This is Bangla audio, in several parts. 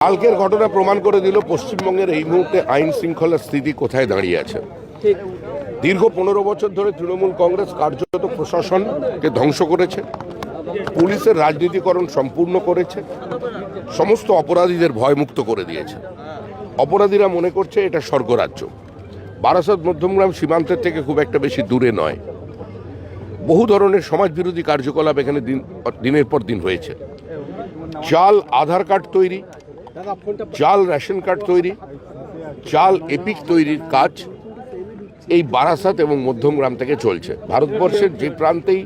কালকের ঘটনা প্রমাণ করে দিল পশ্চিমবঙ্গের এই মুহূর্তে আইন শৃঙ্খলার স্থিতি কোথায় দাঁড়িয়ে আছে। দীর্ঘ 15 বছর ধরে তৃণমূল কংগ্রেস কার্যত প্রশাসনকে ধ্বংস করেছে, পুলিশের রাজনীতিকরণ সম্পূর্ণ করেছে, সমস্ত অপরাধীদের ভয়মুক্ত করে দিয়েছে। অপরাধীরা মনে করছে এটা স্বর্গরাজ্য। বারাসাত মধ্যমগ্রাম সীমান্তের থেকে খুব একটা বেশি দূরে নয়। বহু ধরনের সমাজবিরোধী কার্যকলাপ এখানে দিনের পর দিন হয়েছে। জাল আধার কার্ড তৈরি, জাল রেশন কার্ড তৈরি, জাল এপিক তৈরির কাজ এই বারাসাত এবং মধ্যমগ্রাম থেকে চলছে। ভারতবর্ষের যে প্রান্তেই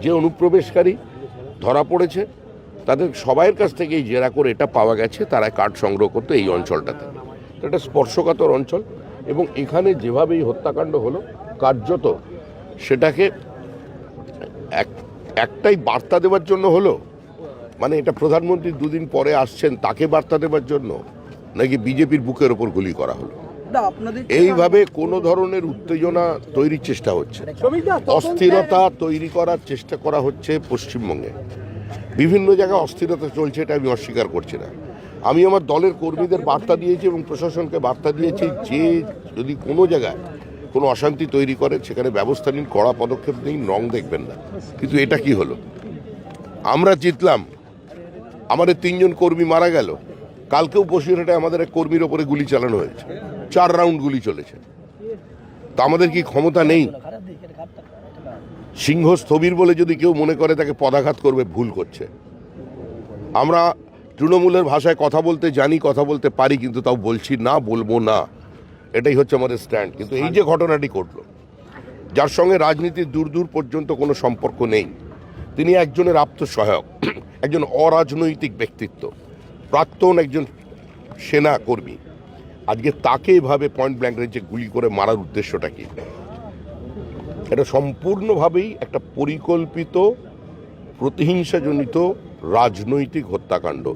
যে অনুপ্রবেশকারী ধরা পড়েছে তাদের সবাইয়ের কাছ থেকেই জেরা করে এটা পাওয়া গেছে তারা কার্ড সংগ্রহ করতে এই অঞ্চলটাতে। এটা স্পর্শকাতর অঞ্চল এবং এখানে যেভাবে এই হত্যাকাণ্ড হলো কার্যত সেটাকে একটাই বার্তা দেওয়ার জন্য হলো, মানে এটা প্রধানমন্ত্রী দুদিন পরে আসছেন তাকে বার্তা দেওয়ার জন্য, নাকি বিজেপির বুকের ওপর গুলি করা হলো? এইভাবে কোনো ধরনের উত্তেজনা তৈরির চেষ্টা হচ্ছে, অস্থিরতা তৈরি করার চেষ্টা করা হচ্ছে পশ্চিমবঙ্গে। বিভিন্ন জায়গায় অস্থিরতা চলছে, এটা আমি অস্বীকার করছি না। আমি আমার দলের কর্মীদের বার্তা দিয়েছি এবং প্রশাসনকে বার্তা দিয়েছি যে যদি কোনো জায়গায় কোনো অশান্তি তৈরি করে সেখানে ব্যবস্থা নিন, কড়া পদক্ষেপ নিন, রং দেখবেন না। কিন্তু এটা কি হলো? আমরা জিতলাম, আমাদের 3 জন কর্মী মারা গেল। কালকেও বসিরহাটে আমাদের এক কর্মীর ওপরে গুলি চালানো হয়েছে, 4 রাউন্ড গুলি চলেছে। তা আমাদের কি ক্ষমতা নেই? সিংহ স্থবির বলে যদি কেউ মনে করে তাকে পদাঘাত করবে, ভুল করছে। আমরা তৃণমূলের ভাষায় কথা বলতে জানি, কথা বলতে পারি, কিন্তু তাও বলছি না, বলবো না, এটাই হচ্ছে আমাদের স্ট্যান্ড। কিন্তু এই যে ঘটনাটি ঘটলো, যার সঙ্গে রাজনীতির দূর দূর পর্যন্ত কোনো সম্পর্ক নেই, তিনি একজনের আত্মসহায়ক, একজন অরাজনৈতিক ব্যক্তিত্ব, প্রাক্তন একজন সেনা কর্মী, আজকে তাকে এভাবে পয়েন্ট ব্ল্যাঙ্ক রেঞ্জে গুলি করে মারার উদ্দেশ্যটা কি? এটা সম্পূর্ণভাবেই একটা পরিকল্পিত প্রতিহিংসাজনিত রাজনৈতিক হত্যাকাণ্ড।